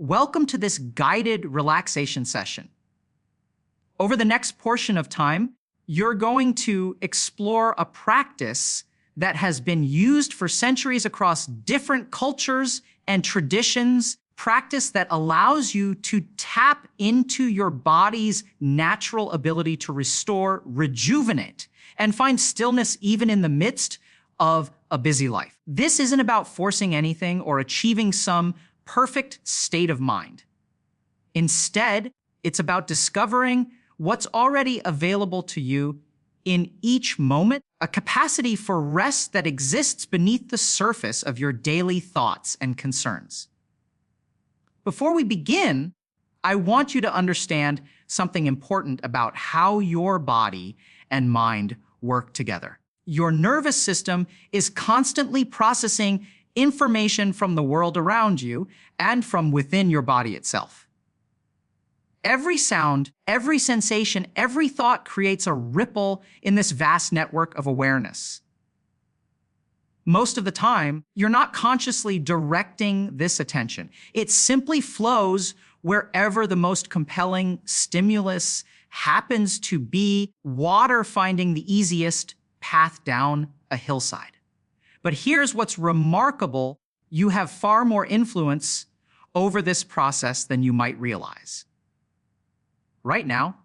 Welcome to this guided relaxation session. Over the next portion of time, you're going to explore a practice that has been used for centuries across different cultures and traditions, practice that allows you to tap into your body's natural ability to restore, rejuvenate, and find stillness even in the midst of a busy life. This isn't about forcing anything or achieving some perfect state of mind. Instead, it's about discovering what's already available to you in each moment, a capacity for rest that exists beneath the surface of your daily thoughts and concerns. Before we begin, I want you to understand something important about how your body and mind work together. Your nervous system is constantly processing information from the world around you and from within your body itself. Every sound, every sensation, every thought creates a ripple in this vast network of awareness. Most of the time, you're not consciously directing this attention. It simply flows wherever the most compelling stimulus happens to be, water finding the easiest path down a hillside. But here's what's remarkable: you have far more influence over this process than you might realize. Right now,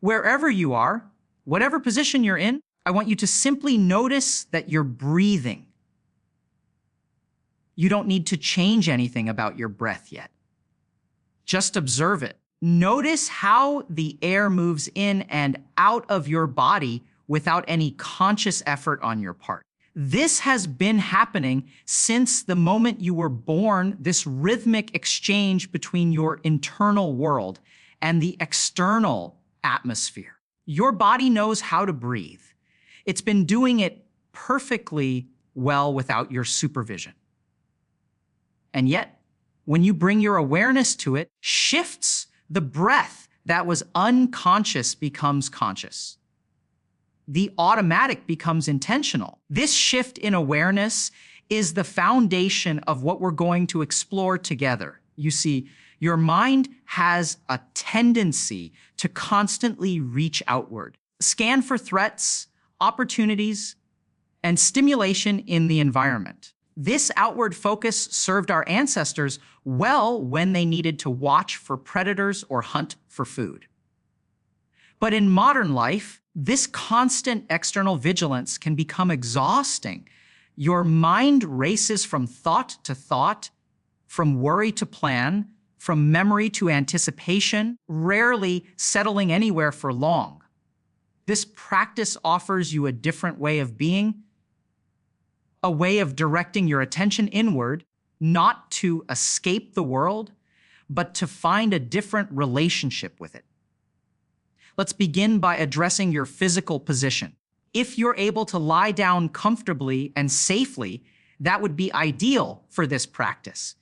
wherever you are, whatever position you're in, I want you to simply notice that you're breathing. You don't need to change anything about your breath yet. Just observe it. Notice how the air moves in and out of your body without any conscious effort on your part. This has been happening since the moment you were born, this rhythmic exchange between your internal world and the external atmosphere. Your body knows how to breathe. It's been doing it perfectly well without your supervision. And yet, when you bring your awareness to it, shifts, the breath that was unconscious becomes conscious. The automatic becomes intentional. This shift in awareness is the foundation of what we're going to explore together. You see, your mind has a tendency to constantly reach outward, scan for threats, opportunities, and stimulation in the environment. This outward focus served our ancestors well when they needed to watch for predators or hunt for food. But in modern life, this constant external vigilance can become exhausting. Your mind races from thought to thought, from worry to plan, from memory to anticipation, rarely settling anywhere for long. This practice offers you a different way of being, a way of directing your attention inward, not to escape the world, but to find a different relationship with it. Let's begin by addressing your physical position. If you're able to lie down comfortably and safely, that would be ideal for this practice.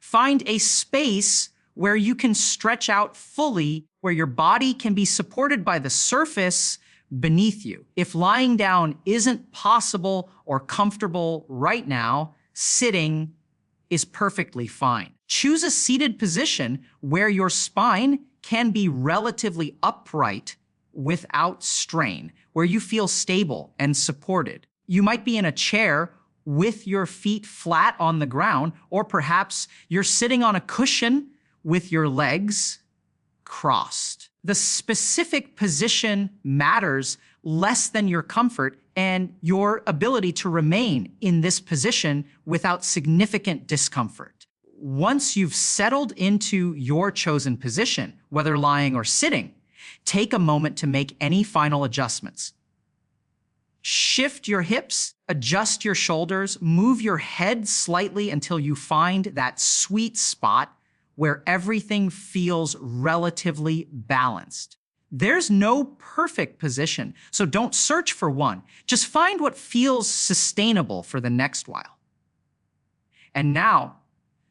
Find a space where you can stretch out fully, where your body can be supported by the surface beneath you. If lying down isn't possible or comfortable right now, sitting is perfectly fine. Choose a seated position where your spine can be relatively upright without strain, where you feel stable and supported. You might be in a chair with your feet flat on the ground, or perhaps you're sitting on a cushion with your legs crossed. The specific position matters less than your comfort and your ability to remain in this position without significant discomfort. Once you've settled into your chosen position, whether lying or sitting, take a moment to make any final adjustments. Shift your hips, adjust your shoulders, move your head slightly until you find that sweet spot where everything feels relatively balanced. There's no perfect position, so don't search for one. Just find what feels sustainable for the next while. And now,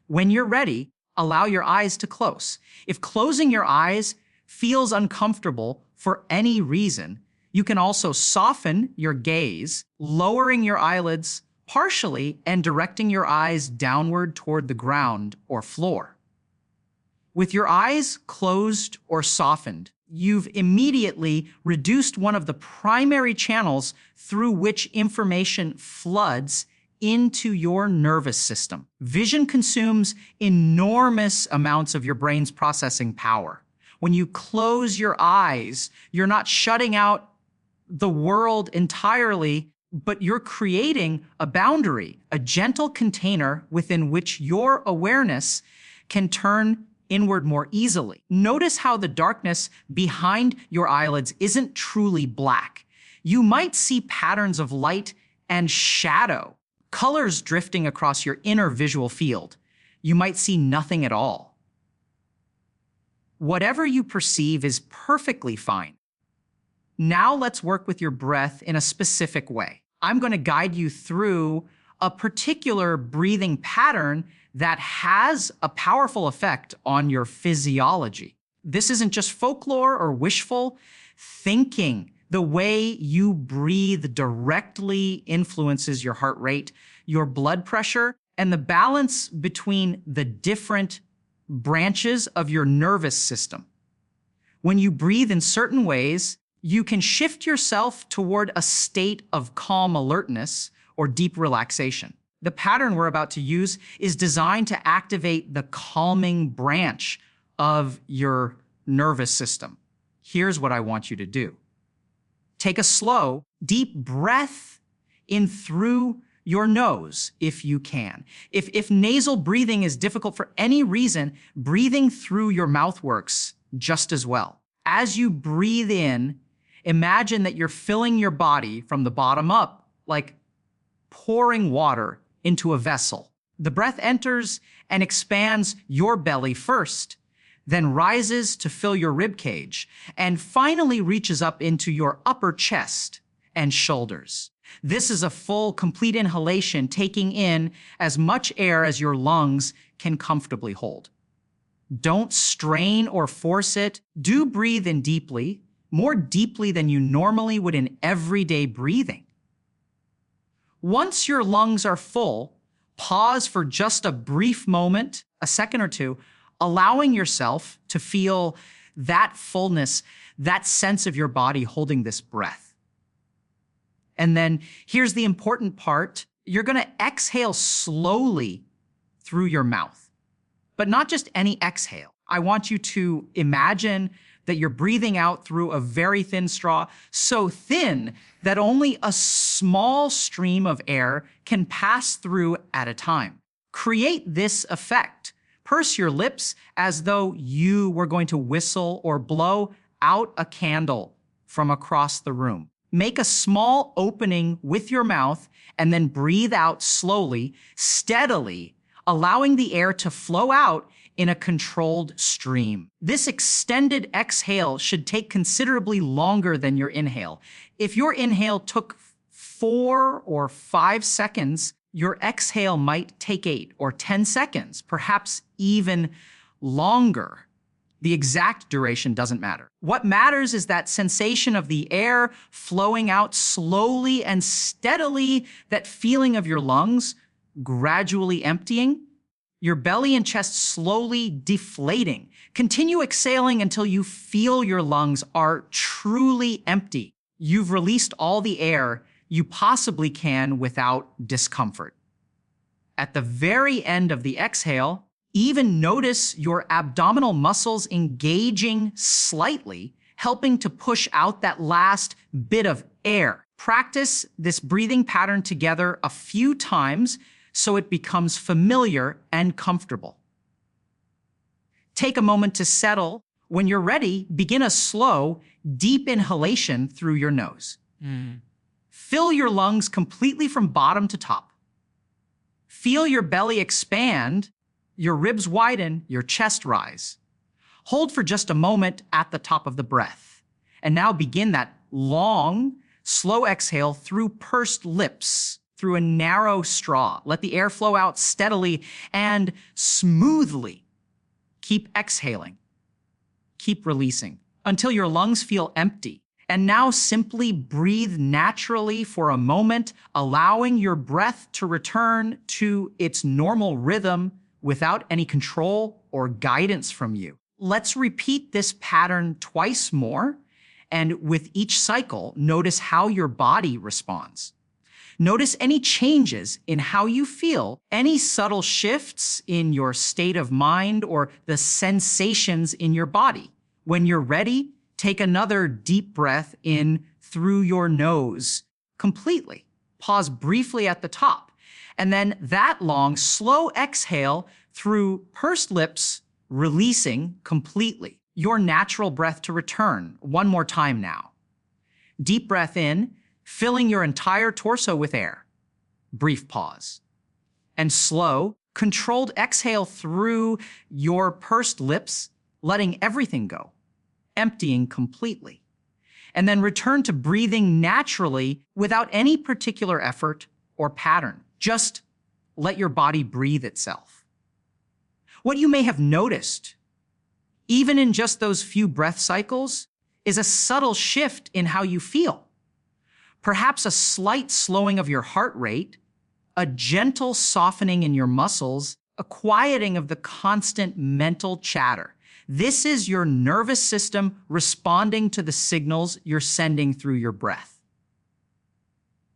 when you're ready, allow your eyes to close. If closing your eyes feels uncomfortable for any reason, you can also soften your gaze, lowering your eyelids partially and directing your eyes downward toward the ground or floor. With your eyes closed or softened, you've immediately reduced one of the primary channels through which information floods into your nervous system. Vision consumes enormous amounts of your brain's processing power. When you close your eyes, you're not shutting out the world entirely, but you're creating a boundary, a gentle container within which your awareness can turn inward more easily. Notice how the darkness behind your eyelids isn't truly black. You might see patterns of light and shadow, colors drifting across your inner visual field. You might see nothing at all. Whatever you perceive is perfectly fine. Now let's work with your breath in a specific way. I'm going to guide you through a particular breathing pattern that has a powerful effect on your physiology. This isn't just folklore or wishful thinking. The way you breathe directly influences your heart rate, your blood pressure, and the balance between the different branches of your nervous system. When you breathe in certain ways, you can shift yourself toward a state of calm alertness or deep relaxation. The pattern we're about to use is designed to activate the calming branch of your nervous system. Here's what I want you to do. Take a slow, deep breath in through your nose, if you can. If nasal breathing is difficult for any reason, breathing through your mouth works just as well. As you breathe in, imagine that you're filling your body from the bottom up, like pouring water into a vessel. The breath enters and expands your belly first, then rises to fill your rib cage, and finally reaches up into your upper chest and shoulders. This is a full, complete inhalation, taking in as much air as your lungs can comfortably hold. Don't strain or force it. Do breathe in deeply, more deeply than you normally would in everyday breathing. Once your lungs are full, pause for just a brief moment, a second or two, allowing yourself to feel that fullness, that sense of your body holding this breath. And then here's the important part. You're going to exhale slowly through your mouth, but not just any exhale. I want you to imagine that you're breathing out through a very thin straw, so thin that only a small stream of air can pass through at a time. Create this effect. Purse your lips as though you were going to whistle or blow out a candle from across the room. Make a small opening with your mouth and then breathe out slowly, steadily, allowing the air to flow out in a controlled stream. This extended exhale should take considerably longer than your inhale. If your inhale took 4 or 5 seconds, your exhale might take 8 or 10 seconds, perhaps even longer. The exact duration doesn't matter. What matters is that sensation of the air flowing out slowly and steadily, that feeling of your lungs gradually emptying, your belly and chest slowly deflating. Continue exhaling until you feel your lungs are truly empty. You've released all the air you possibly can without discomfort. At the very end of the exhale, even notice your abdominal muscles engaging slightly, helping to push out that last bit of air. Practice this breathing pattern together a few times so it becomes familiar and comfortable. Take a moment to settle. When you're ready, begin a slow, deep inhalation through your nose. Fill your lungs completely from bottom to top. Feel your belly expand, your ribs widen, your chest rise. Hold for just a moment at the top of the breath. And now begin that long, slow exhale through pursed lips, through a narrow straw. Let the air flow out steadily and smoothly. Keep exhaling. Keep releasing until your lungs feel empty. And now simply breathe naturally for a moment, allowing your breath to return to its normal rhythm without any control or guidance from you. Let's repeat this pattern twice more, and with each cycle, notice how your body responds. Notice any changes in how you feel, any subtle shifts in your state of mind or the sensations in your body. When you're ready, take another deep breath in through your nose completely. Pause briefly at the top, and then that long, slow exhale through pursed lips, releasing completely. Your natural breath to return. One more time now. Deep breath in, filling your entire torso with air. Brief pause. And slow, controlled exhale through your pursed lips, letting everything go, emptying completely. And then return to breathing naturally without any particular effort or pattern. Just let your body breathe itself. What you may have noticed, even in just those few breath cycles, is a subtle shift in how you feel. Perhaps a slight slowing of your heart rate, a gentle softening in your muscles, a quieting of the constant mental chatter. This is your nervous system responding to the signals you're sending through your breath.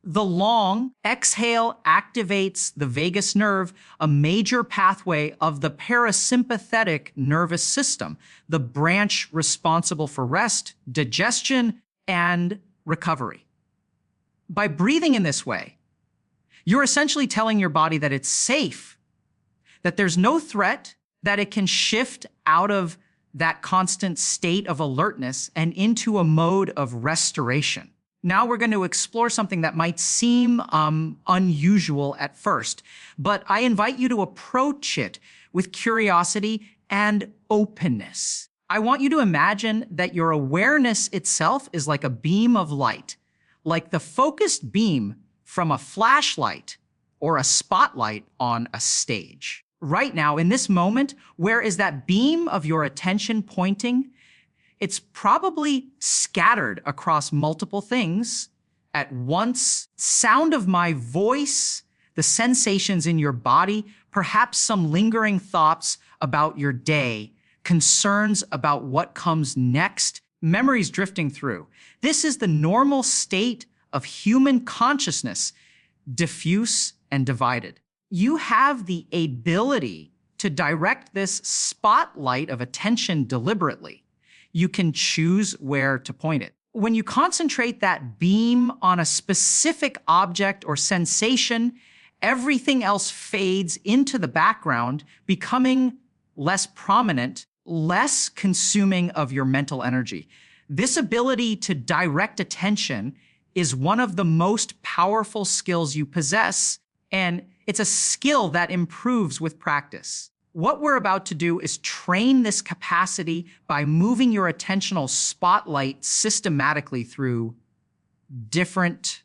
The long exhale activates the vagus nerve, a major pathway of the parasympathetic nervous system, the branch responsible for rest, digestion, and recovery. By breathing in this way, you're essentially telling your body that it's safe, that there's no threat, that it can shift out of that constant state of alertness and into a mode of restoration. Now we're going to explore something that might seem unusual at first, but I invite you to approach it with curiosity and openness. I want you to imagine that your awareness itself is like a beam of light, like the focused beam from a flashlight or a spotlight on a stage. Right now, in this moment, where is that beam of your attention pointing? It's probably scattered across multiple things at once. Sound of my voice, the sensations in your body, perhaps some lingering thoughts about your day, concerns about what comes next, memories drifting through. This is the normal state of human consciousness, diffuse and divided. You have the ability to direct this spotlight of attention deliberately. You can choose where to point it. When you concentrate that beam on a specific object or sensation, everything else fades into the background, becoming less prominent, less consuming of your mental energy. This ability to direct attention is one of the most powerful skills you possess, and it's a skill that improves with practice. What we're about to do is train this capacity by moving your attentional spotlight systematically through different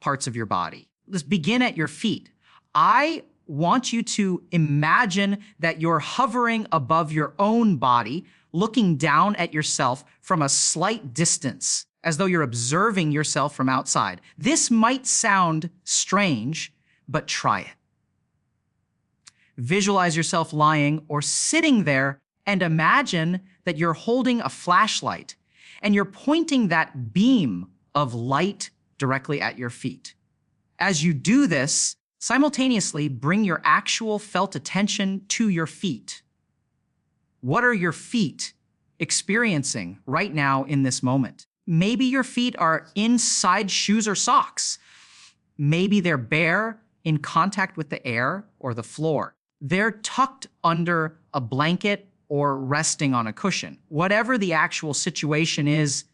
parts of your body. Let's begin at your feet. I want you to imagine that you're hovering above your own body, looking down at yourself from a slight distance, as though you're observing yourself from outside. This might sound strange, but try it. Visualize yourself lying or sitting there and imagine that you're holding a flashlight and you're pointing that beam of light directly at your feet. As you do this, simultaneously bring your actual felt attention to your feet. What are your feet experiencing right now in this moment? Maybe your feet are inside shoes or socks. Maybe they're bare, in contact with the air or the floor. They're tucked under a blanket or resting on a cushion. Whatever the actual situation is,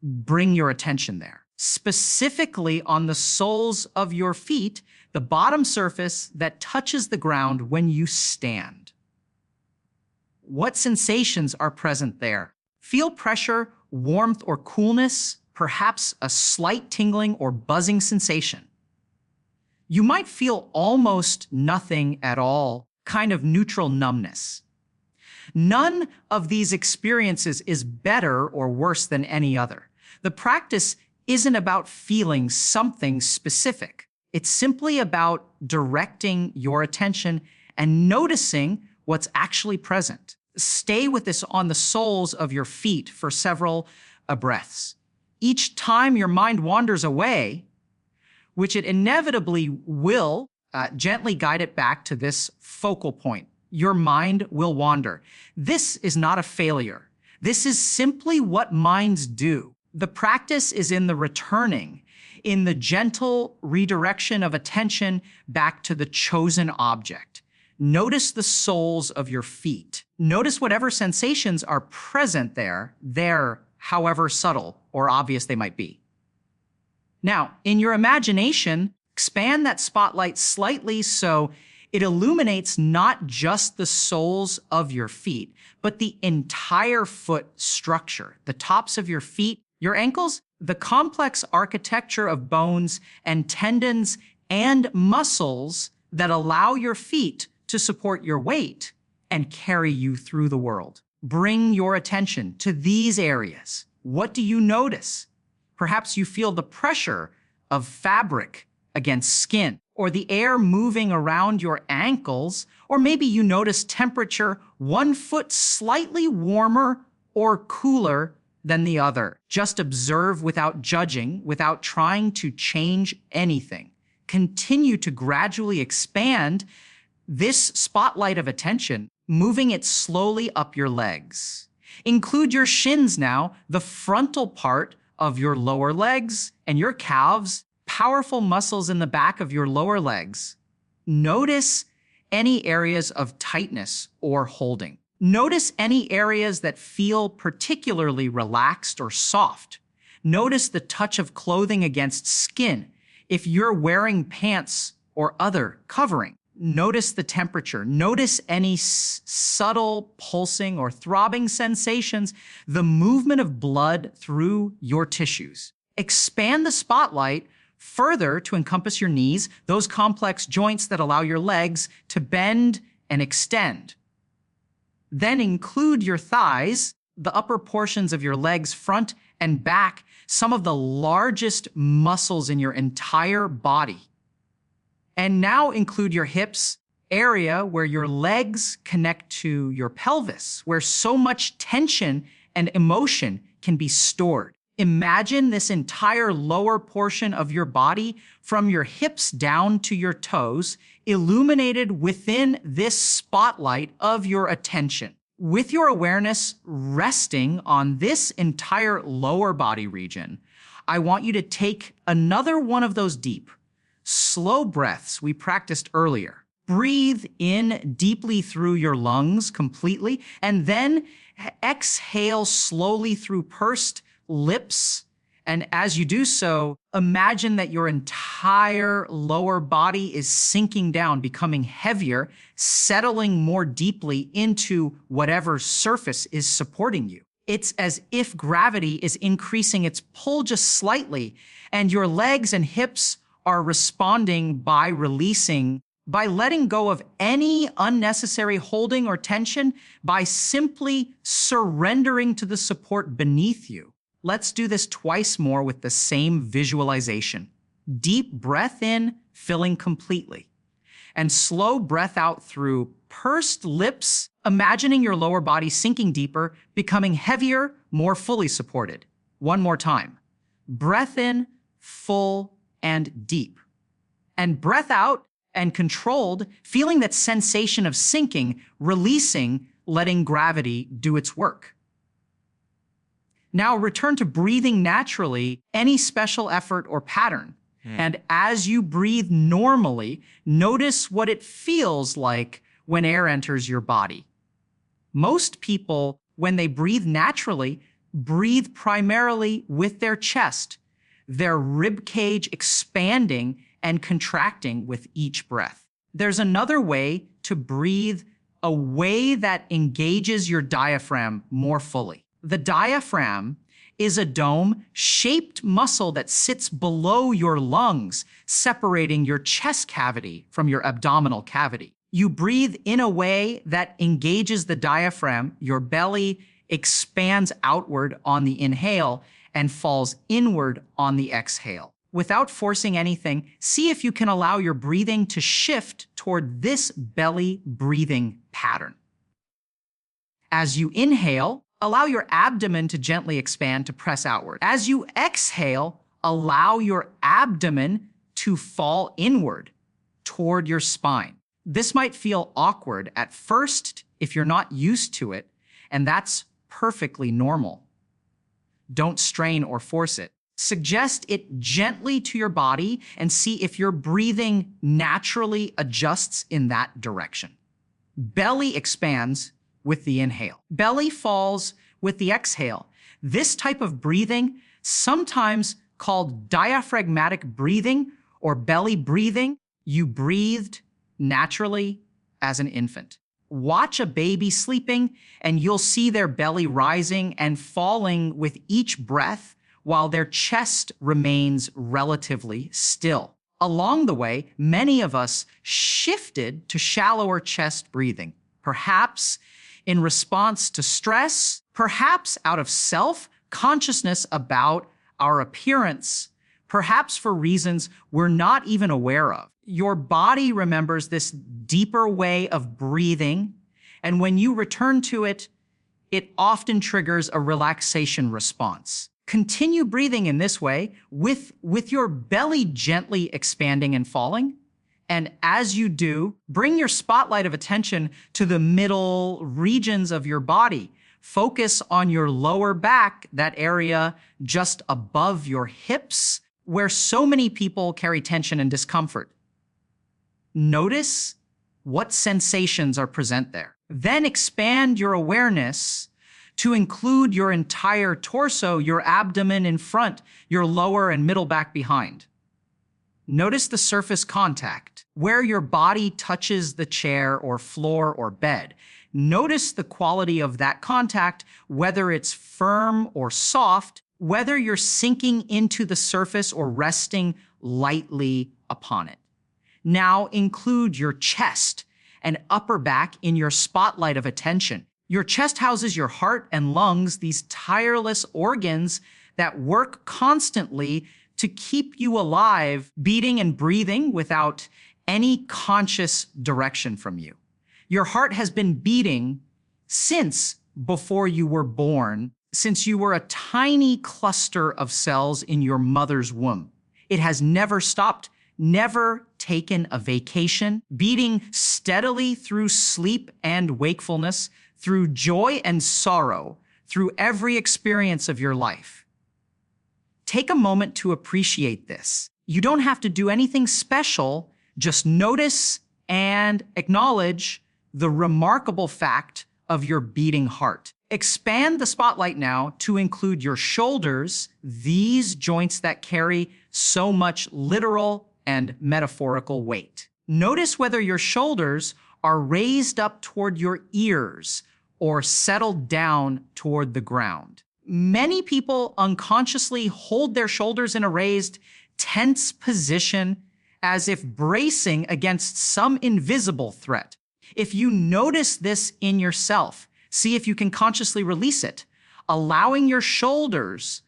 bring your attention there. Specifically on the soles of your feet, the bottom surface that touches the ground when you stand. What sensations are present there? Feel pressure, warmth, or coolness, perhaps a slight tingling or buzzing sensation. You might feel almost nothing at all, kind of neutral numbness. None of these experiences is better or worse than any other. The practice isn't about feeling something specific. It's simply about directing your attention and noticing what's actually present. Stay with this on the soles of your feet for several breaths. Each time your mind wanders away, which it inevitably will, gently guide it back to this focal point. Your mind will wander. This is not a failure. This is simply what minds do. The practice is in the returning, in the gentle redirection of attention back to the chosen object. Notice the soles of your feet. Notice whatever sensations are present there, however subtle or obvious they might be. Now, in your imagination, expand that spotlight slightly so it illuminates not just the soles of your feet, but the entire foot structure, the tops of your feet, your ankles, the complex architecture of bones and tendons and muscles that allow your feet to support your weight and carry you through the world. Bring your attention to these areas. What do you notice? Perhaps you feel the pressure of fabric against skin, or the air moving around your ankles, or maybe you notice temperature one foot slightly warmer or cooler than the other. Just observe without judging, without trying to change anything. Continue to gradually expand this spotlight of attention, moving it slowly up your legs. Include your shins now, the frontal part of your lower legs and your calves, powerful muscles in the back of your lower legs. Notice any areas of tightness or holding. Notice any areas that feel particularly relaxed or soft. Notice the touch of clothing against skin if you're wearing pants or other covering. Notice the temperature. Notice any subtle pulsing or throbbing sensations, the movement of blood through your tissues. Expand the spotlight further to encompass your knees, those complex joints that allow your legs to bend and extend. Then include your thighs, the upper portions of your legs, front and back, some of the largest muscles in your entire body. And now include your hips, area where your legs connect to your pelvis, where so much tension and emotion can be stored. Imagine this entire lower portion of your body, from your hips down to your toes, illuminated within this spotlight of your attention. With your awareness resting on this entire lower body region, I want you to take another one of those deep, slow breaths we practiced earlier. Breathe in deeply through your lungs completely, and then exhale slowly through pursed lips. And as you do so, imagine that your entire lower body is sinking down, becoming heavier, settling more deeply into whatever surface is supporting you. It's as if gravity is increasing its pull just slightly, and your legs and hips are responding by releasing, by letting go of any unnecessary holding or tension, by simply surrendering to the support beneath you. Let's do this twice more with the same visualization. Deep breath in, filling completely. And slow breath out through pursed lips, imagining your lower body sinking deeper, becoming heavier, more fully supported. One more time. Breath in, full and deep. And breath out and controlled, feeling that sensation of sinking, releasing, letting gravity do its work. Now return to breathing naturally, any special effort or pattern. And as you breathe normally, notice what it feels like when air enters your body. Most people, when they breathe naturally, breathe primarily with their chest, their rib cage expanding and contracting with each breath. There's another way to breathe, a way that engages your diaphragm more fully. The diaphragm is a dome-shaped muscle that sits below your lungs, separating your chest cavity from your abdominal cavity. You breathe in a way that engages the diaphragm. Your belly expands outward on the inhale and falls inward on the exhale. Without forcing anything, see if you can allow your breathing to shift toward this belly breathing pattern. As you inhale, allow your abdomen to gently expand to press outward. As you exhale, allow your abdomen to fall inward toward your spine. This might feel awkward at first if you're not used to it, and that's perfectly normal. Don't strain or force it. Suggest it gently to your body and see if your breathing naturally adjusts in that direction. Belly expands with the inhale. Belly falls with the exhale. This type of breathing, sometimes called diaphragmatic breathing or belly breathing, you breathed naturally as an infant. Watch a baby sleeping and you'll see their belly rising and falling with each breath while their chest remains relatively still. Along the way, many of us shifted to shallower chest breathing, perhaps in response to stress, perhaps out of self-consciousness about our appearance, perhaps for reasons we're not even aware of. Your body remembers this deeper way of breathing, and when you return to it, it often triggers a relaxation response. Continue breathing in this way with your belly gently expanding and falling. And as you do, bring your spotlight of attention to the middle regions of your body. Focus on your lower back, that area just above your hips, where so many people carry tension and discomfort. Notice what sensations are present there. Then expand your awareness to include your entire torso, your abdomen in front, your lower and middle back behind. Notice the surface contact, where your body touches the chair or floor or bed. Notice the quality of that contact, whether it's firm or soft, whether you're sinking into the surface or resting lightly upon it. Now include your chest and upper back in your spotlight of attention. Your chest houses your heart and lungs, these tireless organs that work constantly to keep you alive, beating and breathing without any conscious direction from you. Your heart has been beating since before you were born, since you were a tiny cluster of cells in your mother's womb. It has never stopped, never taken a vacation, beating steadily through sleep and wakefulness, through joy and sorrow, through every experience of your life. Take a moment to appreciate this. You don't have to do anything special, just notice and acknowledge the remarkable fact of your beating heart. Expand the spotlight now to include your shoulders, these joints that carry so much literal and metaphorical weight. Notice whether your shoulders are raised up toward your ears or settled down toward the ground. Many people unconsciously hold their shoulders in a raised, tense position as if bracing against some invisible threat. If you notice this in yourself, see if you can consciously release it, allowing your shoulders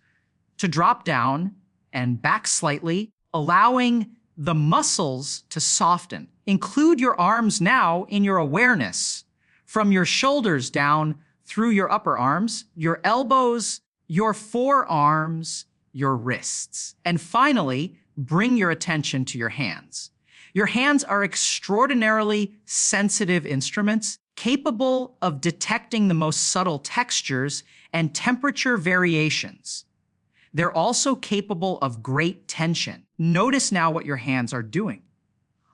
to drop down and back slightly, allowing the muscles to soften. Include your arms now in your awareness, from your shoulders down through your upper arms, your elbows, your forearms, your wrists. And finally, bring your attention to your hands. Your hands are extraordinarily sensitive instruments, capable of detecting the most subtle textures and temperature variations. They're also capable of great tension. Notice now what your hands are doing.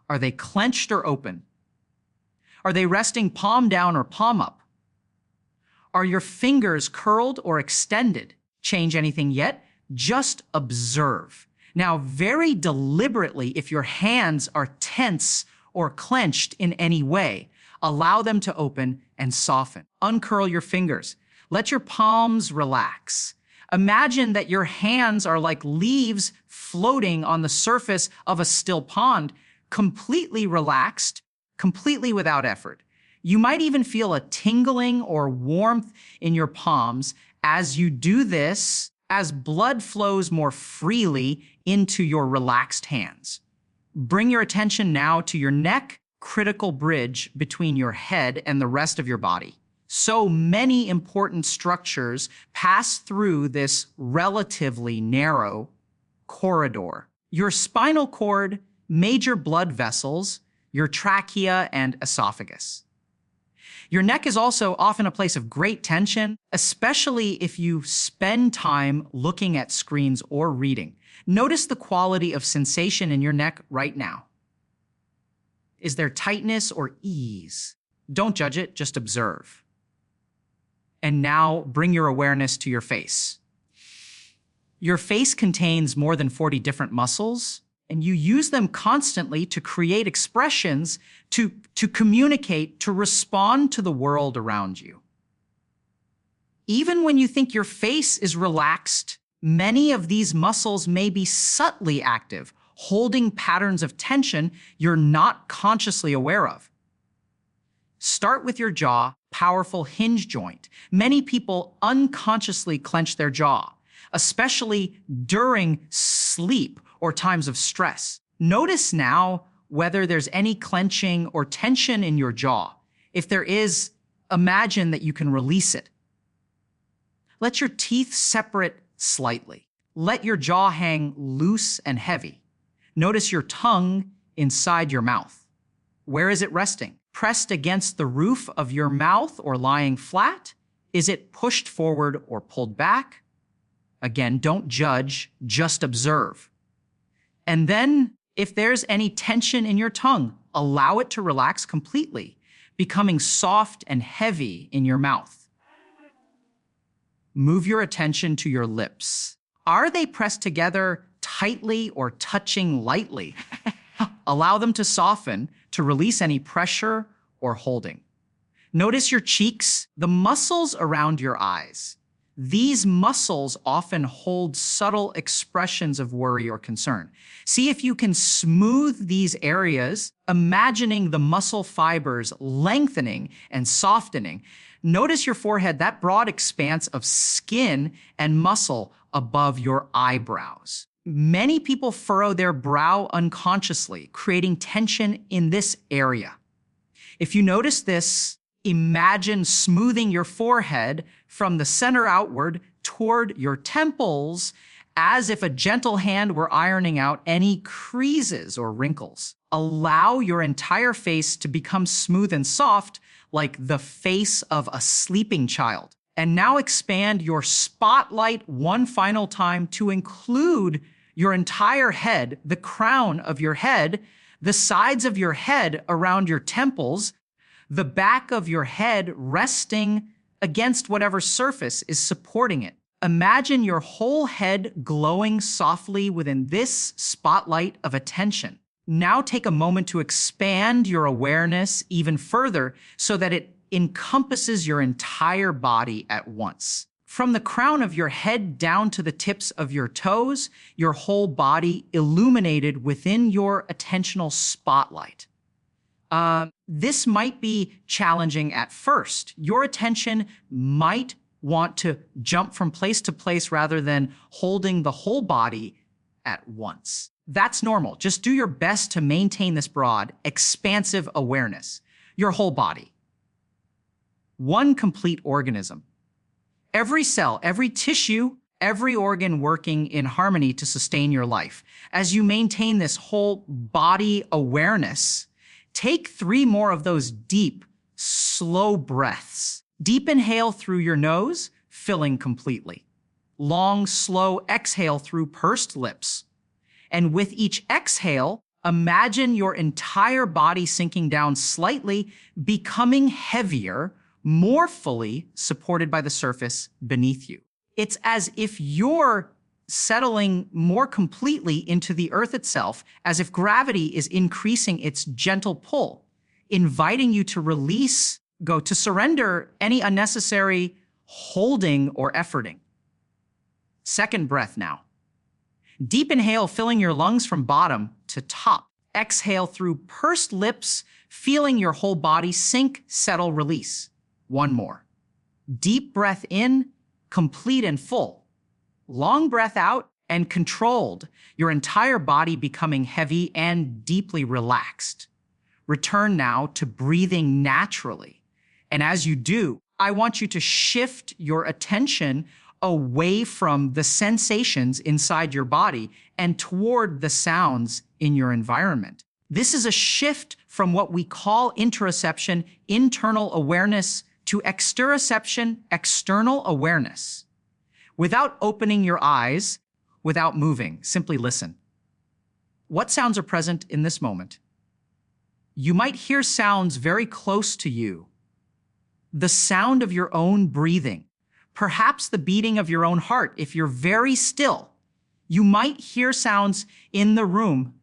Are they clenched or open? Are they resting palm down or palm up? Are your fingers curled or extended? Change anything yet? Just observe. Now, very deliberately, if your hands are tense or clenched in any way, allow them to open and soften. Uncurl your fingers. Let your palms relax. Imagine that your hands are like leaves floating on the surface of a still pond, completely relaxed, completely without effort. You might even feel a tingling or warmth in your palms. As you do this, as blood flows more freely into your relaxed hands. Bring your attention now to your neck, critical bridge between your head and the rest of your body. So many important structures pass through this relatively narrow corridor. Your spinal cord, major blood vessels, your trachea and esophagus. Your neck is also often a place of great tension, especially if you spend time looking at screens or reading. Notice the quality of sensation in your neck right now. Is there tightness or ease? Don't judge it, just observe. And now bring your awareness to your face. Your face contains more than 40 different muscles, and you use them constantly to create expressions, to communicate, to respond to the world around you. Even when you think your face is relaxed, many of these muscles may be subtly active, holding patterns of tension you're not consciously aware of. Start with your jaw, powerful hinge joint. Many people unconsciously clench their jaw, especially during sleep or times of stress. Notice now whether there's any clenching or tension in your jaw. If there is, imagine that you can release it. Let your teeth separate slightly. Let your jaw hang loose and heavy. Notice your tongue inside your mouth. Where is it resting? Pressed against the roof of your mouth or lying flat? Is it pushed forward or pulled back? Again, don't judge, just observe. And then, if there's any tension in your tongue, allow it to relax completely, becoming soft and heavy in your mouth. Move your attention to your lips. Are they pressed together tightly or touching lightly? Allow them to soften to release any pressure or holding. Notice your cheeks, the muscles around your eyes. These muscles often hold subtle expressions of worry or concern. See if you can smooth these areas, imagining the muscle fibers lengthening and softening. Notice your forehead, that broad expanse of skin and muscle above your eyebrows. Many people furrow their brow unconsciously, creating tension in this area. If you notice this, imagine smoothing your forehead from the center outward toward your temples as if a gentle hand were ironing out any creases or wrinkles. Allow your entire face to become smooth and soft like the face of a sleeping child. And now expand your spotlight one final time to include your entire head, the crown of your head, the sides of your head around your temples, the back of your head resting against whatever surface is supporting it. Imagine your whole head glowing softly within this spotlight of attention. Now take a moment to expand your awareness even further so that it encompasses your entire body at once. From the crown of your head down to the tips of your toes, your whole body illuminated within your attentional spotlight. This might be challenging at first. Your attention might want to jump from place to place rather than holding the whole body at once. That's normal. Just do your best to maintain this broad, expansive awareness. Your whole body. One complete organism. Every cell, every tissue, every organ working in harmony to sustain your life. As you maintain this whole body awareness, take 3 more of those deep, slow breaths. Deep inhale through your nose, filling completely. Long, slow exhale through pursed lips. And with each exhale, imagine your entire body sinking down slightly, becoming heavier, more fully supported by the surface beneath you. It's as if you're settling more completely into the earth itself, as if gravity is increasing its gentle pull, inviting you to release, to surrender any unnecessary holding or efforting. Second breath now. Deep inhale, filling your lungs from bottom to top. Exhale through pursed lips, feeling your whole body sink, settle, release. One more. Deep breath in, complete and full. Long breath out and controlled, your entire body becoming heavy and deeply relaxed. Return now to breathing naturally. And as you do, I want you to shift your attention away from the sensations inside your body and toward the sounds in your environment. This is a shift from what we call interoception, internal awareness, to exteroception, external awareness. Without opening your eyes, without moving, simply listen. What sounds are present in this moment? You might hear sounds very close to you. The sound of your own breathing, perhaps the beating of your own heart. If you're very still, you might hear sounds in the room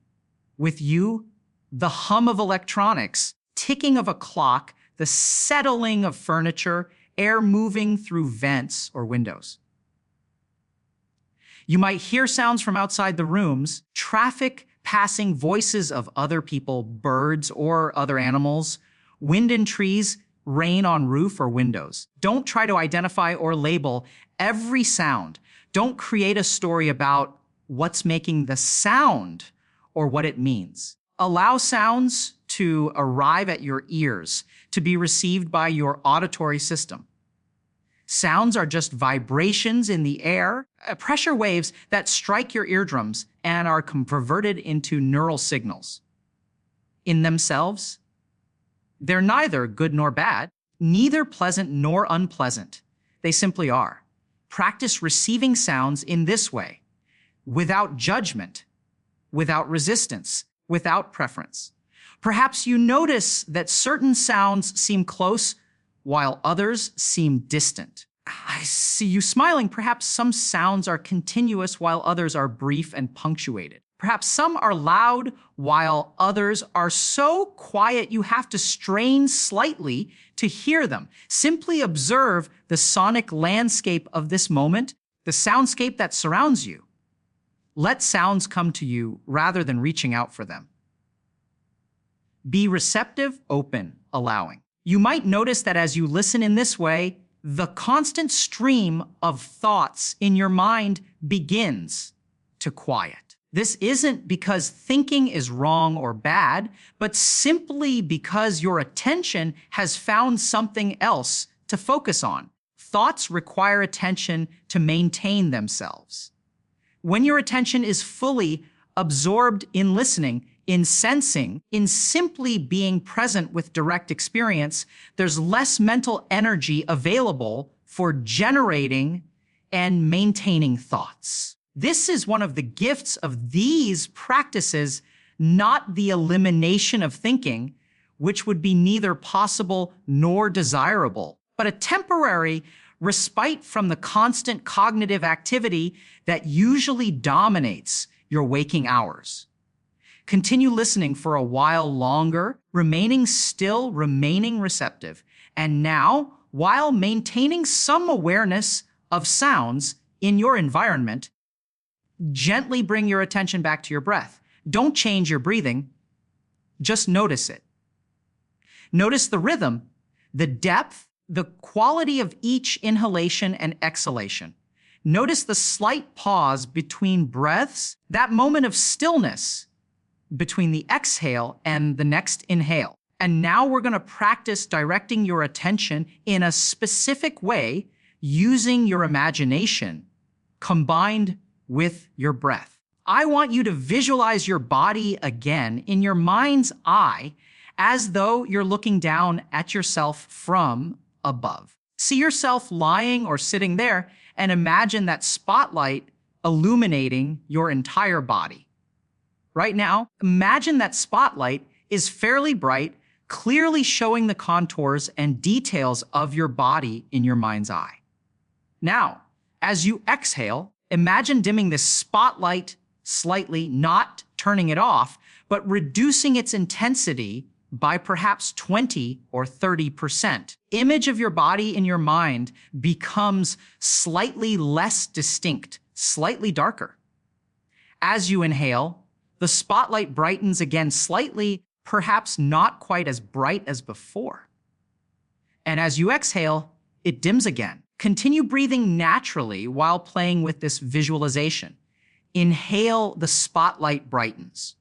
with you, the hum of electronics, ticking of a clock, the settling of furniture, air moving through vents or windows. You might hear sounds from outside the rooms, traffic passing, voices of other people, birds or other animals, wind in trees, rain on roof or windows. Don't try to identify or label every sound. Don't create a story about what's making the sound or what it means. Allow sounds to arrive at your ears, to be received by your auditory system. Sounds are just vibrations in the air, pressure waves that strike your eardrums and are converted into neural signals. In themselves, they're neither good nor bad, neither pleasant nor unpleasant. They simply are. Practice receiving sounds in this way, without judgment, without resistance, without preference. Perhaps you notice that certain sounds seem close while others seem distant. I see you smiling. Perhaps some sounds are continuous while others are brief and punctuated. Perhaps some are loud while others are so quiet you have to strain slightly to hear them. Simply observe the sonic landscape of this moment, the soundscape that surrounds you. Let sounds come to you rather than reaching out for them. Be receptive, open, allowing. You might notice that as you listen in this way, the constant stream of thoughts in your mind begins to quiet. This isn't because thinking is wrong or bad, but simply because your attention has found something else to focus on. Thoughts require attention to maintain themselves. When your attention is fully absorbed in listening, in sensing, in simply being present with direct experience, there's less mental energy available for generating and maintaining thoughts. This is one of the gifts of these practices, not the elimination of thinking, which would be neither possible nor desirable, but a temporary respite from the constant cognitive activity that usually dominates your waking hours. Continue listening for a while longer, remaining still, remaining receptive. And now, while maintaining some awareness of sounds in your environment, gently bring your attention back to your breath. Don't change your breathing, just notice it. Notice the rhythm, the depth, the quality of each inhalation and exhalation. Notice the slight pause between breaths, that moment of stillness between the exhale and the next inhale. And now we're going to practice directing your attention in a specific way using your imagination combined with your breath. I want you to visualize your body again in your mind's eye as though you're looking down at yourself from above. See yourself lying or sitting there and imagine that spotlight illuminating your entire body. Right now, imagine that spotlight is fairly bright, clearly showing the contours and details of your body in your mind's eye. Now, as you exhale, imagine dimming this spotlight slightly, not turning it off, but reducing its intensity by perhaps 20 or 30%. Image of your body in your mind becomes slightly less distinct, slightly darker. As you inhale, the spotlight brightens again slightly, perhaps not quite as bright as before. And as you exhale, it dims again. Continue breathing naturally while playing with this visualization. Inhale, the spotlight brightens.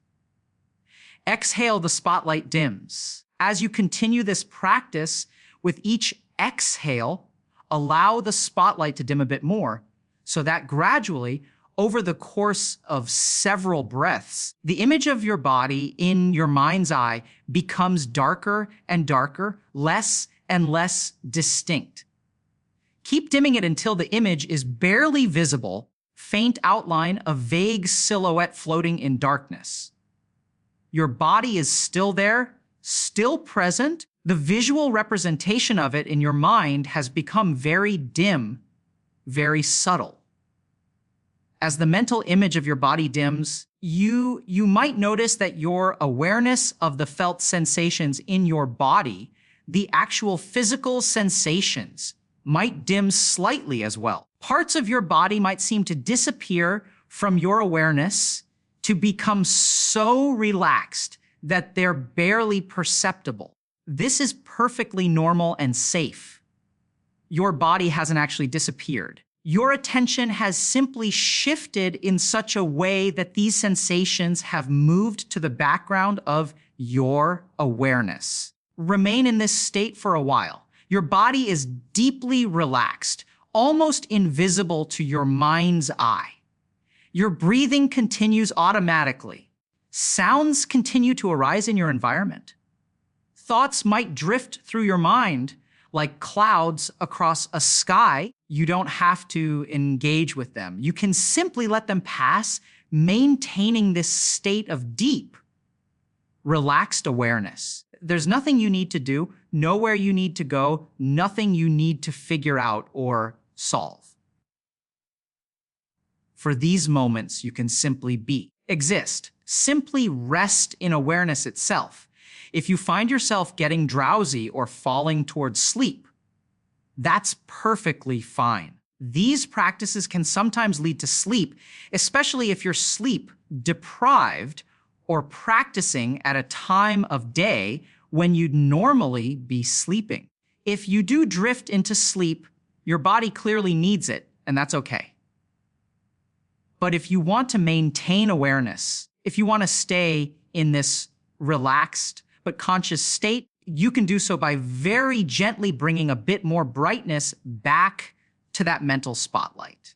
Exhale, the spotlight dims. As you continue this practice, with each exhale, allow the spotlight to dim a bit more, so that gradually, over the course of several breaths, the image of your body in your mind's eye becomes darker and darker, less and less distinct. Keep dimming it until the image is barely visible, faint outline, a vague silhouette floating in darkness. Your body is still there, still present. The visual representation of it in your mind has become very dim, very subtle. As the mental image of your body dims, you might notice that your awareness of the felt sensations in your body, the actual physical sensations, might dim slightly as well. Parts of your body might seem to disappear from your awareness to become so relaxed that they're barely perceptible. This is perfectly normal and safe. Your body hasn't actually disappeared. Your attention has simply shifted in such a way that these sensations have moved to the background of your awareness. Remain in this state for a while. Your body is deeply relaxed, almost invisible to your mind's eye. Your breathing continues automatically. Sounds continue to arise in your environment. Thoughts might drift through your mind like clouds across a sky. You don't have to engage with them. You can simply let them pass, maintaining this state of deep, relaxed awareness. There's nothing you need to do, nowhere you need to go, nothing you need to figure out or solve. For these moments, you can simply be, exist, simply rest in awareness itself. If you find yourself getting drowsy or falling towards sleep, that's perfectly fine. These practices can sometimes lead to sleep, especially if you're sleep deprived or practicing at a time of day when you'd normally be sleeping. If you do drift into sleep, your body clearly needs it, and that's okay. But if you want to maintain awareness, if you want to stay in this relaxed but conscious state, you can do so by very gently bringing a bit more brightness back to that mental spotlight.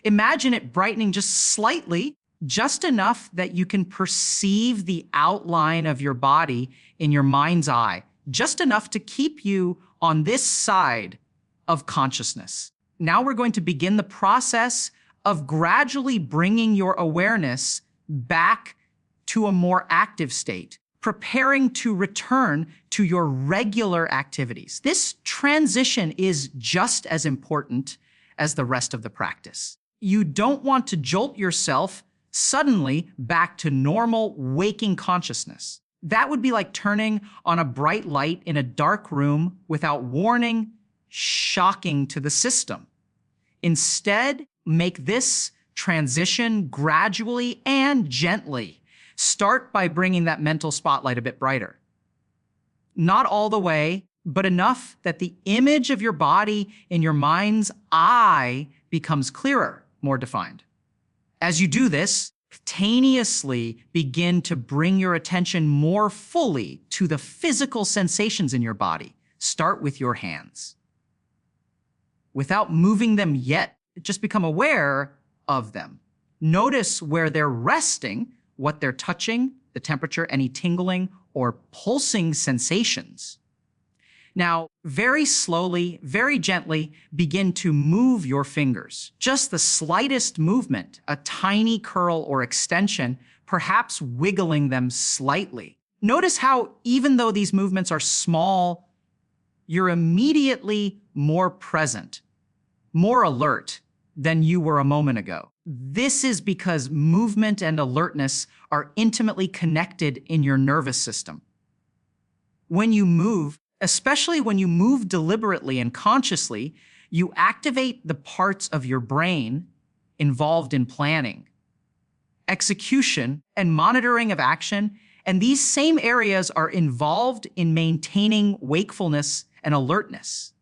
Imagine it brightening just slightly, just enough that you can perceive the outline of your body in your mind's eye, just enough to keep you on this side of consciousness. Now we're going to begin the process of gradually bringing your awareness back to a more active state, preparing to return to your regular activities. This transition is just as important as the rest of the practice. You don't want to jolt yourself suddenly back to normal waking consciousness. That would be like turning on a bright light in a dark room without warning, shocking to the system. Instead, make this transition gradually and gently. Start by bringing that mental spotlight a bit brighter. Not all the way, but enough that the image of your body in your mind's eye becomes clearer, more defined. As you do this, spontaneously begin to bring your attention more fully to the physical sensations in your body. Start with your hands. Without moving them yet, just become aware of them. Notice where they're resting, what they're touching, the temperature, any tingling or pulsing sensations. Now, very slowly, very gently, begin to move your fingers. Just the slightest movement, a tiny curl or extension, perhaps wiggling them slightly. Notice how, even though these movements are small, you're immediately more present, more alert than you were a moment ago. This is because movement and alertness are intimately connected in your nervous system. When you move, especially when you move deliberately and consciously, you activate the parts of your brain involved in planning, execution, and monitoring of action, and these same areas are involved in maintaining wakefulness and alertness.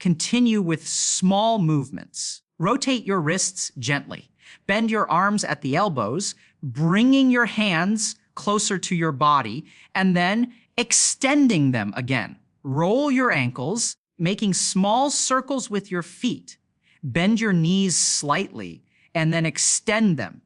Continue with small movements. Rotate your wrists gently. Bend your arms at the elbows, bringing your hands closer to your body, and then extending them again. Roll your ankles, making small circles with your feet. Bend your knees slightly, and then extend them.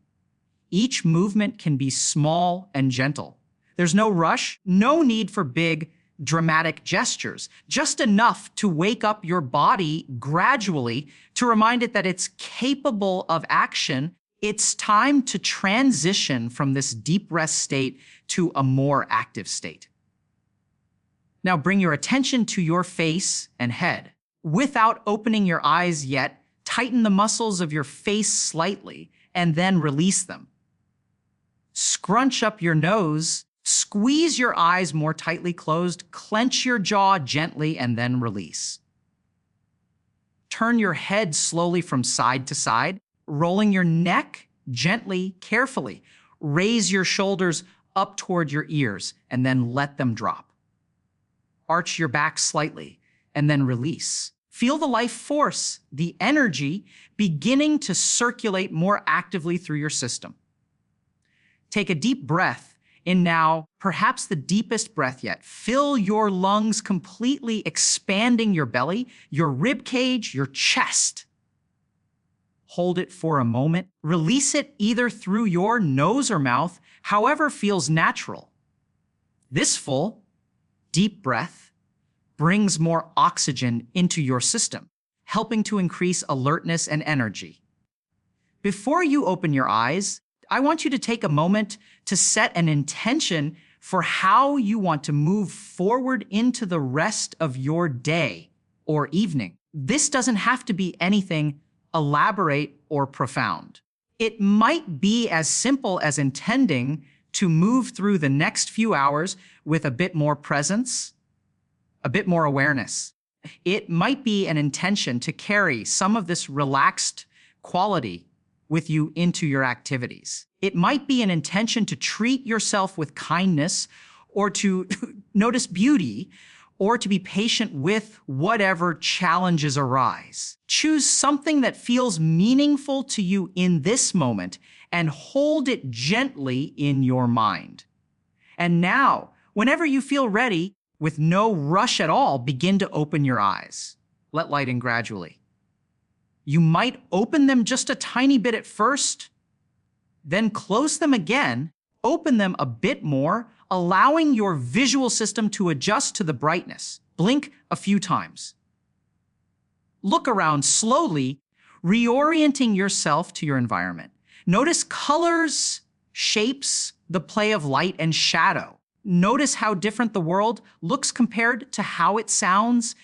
Each movement can be small and gentle. There's no rush, no need for big, dramatic gestures, just enough to wake up your body gradually to remind it that it's capable of action. It's time to transition from this deep rest state to a more active state. Now bring your attention to your face and head. Without opening your eyes yet, tighten the muscles of your face slightly and then release them. Scrunch up your nose, squeeze your eyes more tightly closed, clench your jaw gently, and then release. Turn your head slowly from side to side, rolling your neck gently, carefully. Raise your shoulders up toward your ears, and then let them drop. Arch your back slightly, and then release. Feel the life force, the energy, beginning to circulate more actively through your system. Take a deep breath in now, perhaps the deepest breath yet. Fill your lungs completely, expanding your belly, your rib cage, your chest. Hold it for a moment. Release it either through your nose or mouth, however feels natural. This full, deep breath brings more oxygen into your system, helping to increase alertness and energy. Before you open your eyes, I want you to take a moment to set an intention for how you want to move forward into the rest of your day or evening. This doesn't have to be anything elaborate or profound. It might be as simple as intending to move through the next few hours with a bit more presence, a bit more awareness. It might be an intention to carry some of this relaxed quality with you into your activities. It might be an intention to treat yourself with kindness, or to notice beauty, or to be patient with whatever challenges arise. Choose something that feels meaningful to you in this moment and hold it gently in your mind. And now, whenever you feel ready, with no rush at all, begin to open your eyes. Let light in gradually. You might open them just a tiny bit at first, then close them again, open them a bit more, allowing your visual system to adjust to the brightness. Blink a few times. Look around slowly, reorienting yourself to your environment. Notice colors, shapes, the play of light and shadow. Notice how different the world looks compared to how it sounds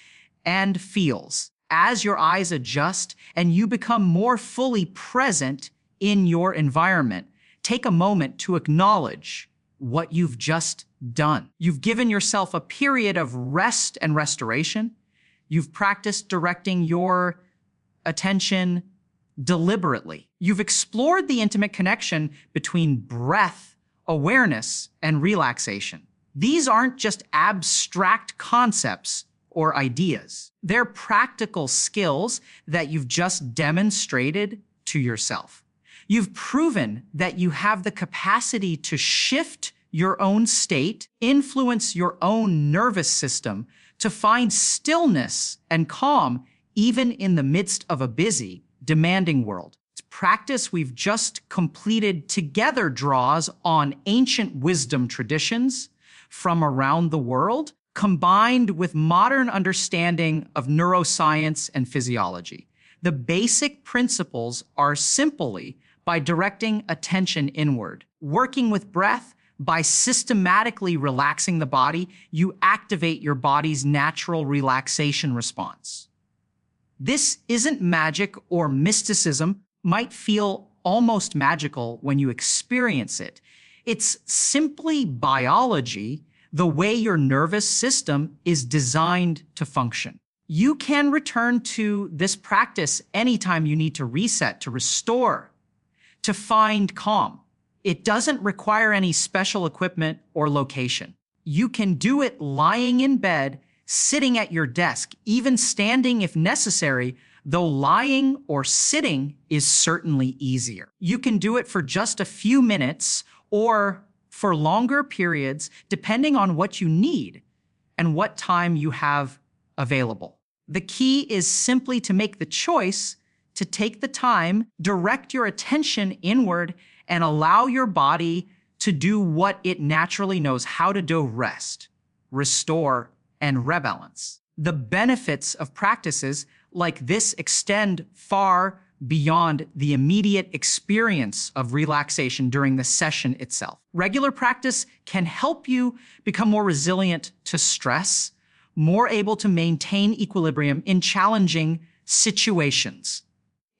and feels. As your eyes adjust and you become more fully present in your environment, take a moment to acknowledge what you've just done. You've given yourself a period of rest and restoration. You've practiced directing your attention deliberately. You've explored the intimate connection between breath, awareness, and relaxation. These aren't just abstract concepts or ideas. They're practical skills that you've just demonstrated to yourself. You've proven that you have the capacity to shift your own state, influence your own nervous system, to find stillness and calm even in the midst of a busy, demanding world. It's practice we've just completed together draws on ancient wisdom traditions from around the world, combined with modern understanding of neuroscience and physiology. The basic principles are simply by directing attention inward. Working with breath, by systematically relaxing the body, you activate your body's natural relaxation response. This isn't magic or mysticism, might feel almost magical when you experience it. It's simply biology, the way your nervous system is designed to function. You can return to this practice anytime you need to reset, to restore, to find calm. It doesn't require any special equipment or location. You can do it lying in bed, sitting at your desk, even standing if necessary, though lying or sitting is certainly easier. You can do it for just a few minutes or for longer periods, depending on what you need and what time you have available. The key is simply to make the choice to take the time, direct your attention inward, and allow your body to do what it naturally knows how to do: rest, restore, and rebalance. The benefits of practices like this extend far beyond the immediate experience of relaxation during the session itself. Regular practice can help you become more resilient to stress, more able to maintain equilibrium in challenging situations.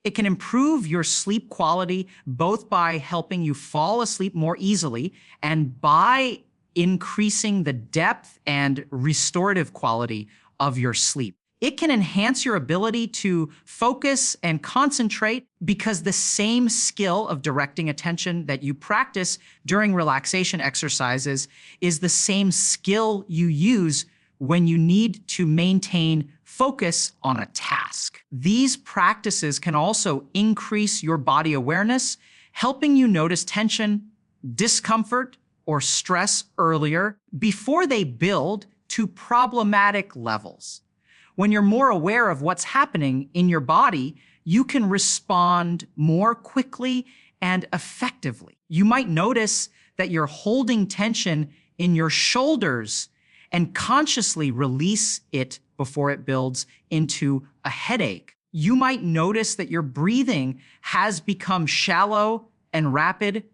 It can improve your sleep quality both by helping you fall asleep more easily and by increasing the depth and restorative quality of your sleep. It can enhance your ability to focus and concentrate because the same skill of directing attention that you practice during relaxation exercises is the same skill you use when you need to maintain focus on a task. These practices can also increase your body awareness, helping you notice tension, discomfort, or stress earlier before they build to problematic levels. When you're more aware of what's happening in your body, you can respond more quickly and effectively. You might notice that you're holding tension in your shoulders and consciously release it before it builds into a headache. You might notice that your breathing has become shallow and rapid,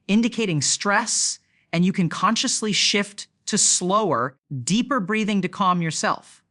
indicating stress, and you can consciously shift to slower, deeper breathing to calm yourself.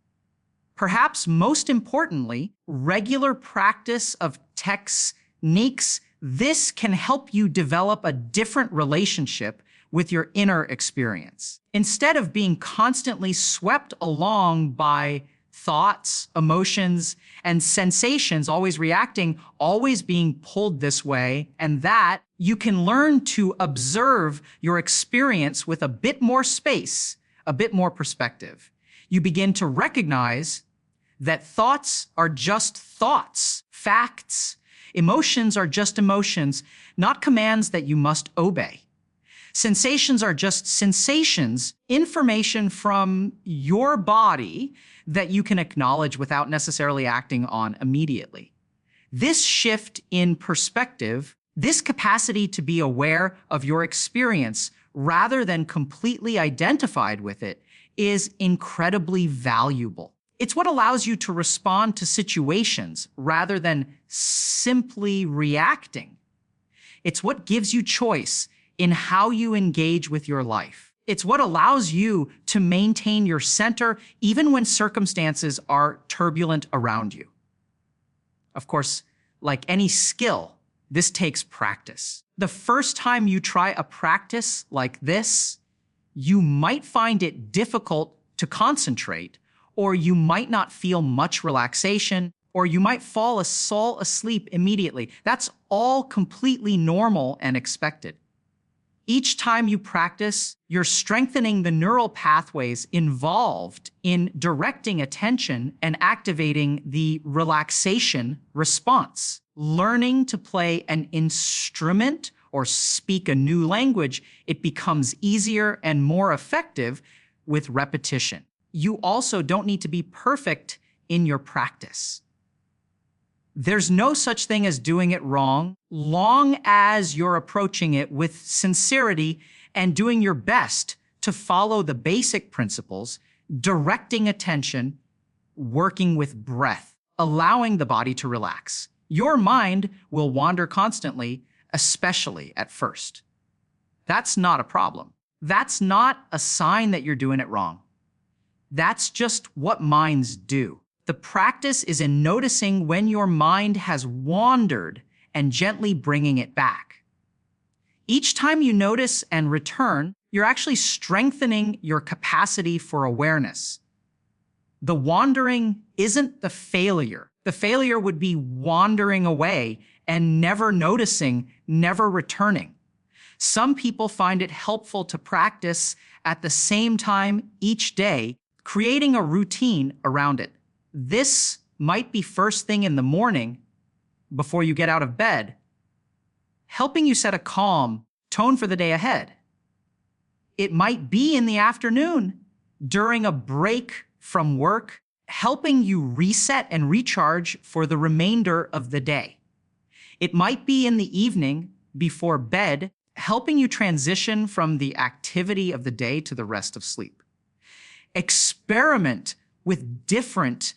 Perhaps most importantly, regular practice of techniques, this can help you develop a different relationship with your inner experience. Instead of being constantly swept along by thoughts, emotions, and sensations, always reacting, always being pulled this way and that, you can learn to observe your experience with a bit more space, a bit more perspective. You begin to recognize that thoughts are just thoughts, facts. Emotions are just emotions, not commands that you must obey. Sensations are just sensations, information from your body that you can acknowledge without necessarily acting on immediately. This shift in perspective, this capacity to be aware of your experience rather than completely identified with it, is incredibly valuable. It's what allows you to respond to situations rather than simply reacting. It's what gives you choice in how you engage with your life. It's what allows you to maintain your center even when circumstances are turbulent around you. Of course, like any skill, this takes practice. The first time you try a practice like this, you might find it difficult to concentrate, or you might not feel much relaxation, or you might fall asleep immediately. That's all completely normal and expected. Each time you practice, you're strengthening the neural pathways involved in directing attention and activating the relaxation response. Learning to play an instrument or speak a new language, it becomes easier and more effective with repetition. You also don't need to be perfect in your practice. There's no such thing as doing it wrong, long as you're approaching it with sincerity and doing your best to follow the basic principles, directing attention, working with breath, allowing the body to relax. Your mind will wander constantly, especially at first. That's not a problem. That's not a sign that you're doing it wrong. That's just what minds do. The practice is in noticing when your mind has wandered and gently bringing it back. Each time you notice and return, you're actually strengthening your capacity for awareness. The wandering isn't the failure. The failure would be wandering away and never noticing, never returning. Some people find it helpful to practice at the same time each day, creating a routine around it. This might be first thing in the morning before you get out of bed, helping you set a calm tone for the day ahead. It might be in the afternoon during a break from work, helping you reset and recharge for the remainder of the day. It might be in the evening before bed, helping you transition from the activity of the day to the rest of sleep. Experiment with different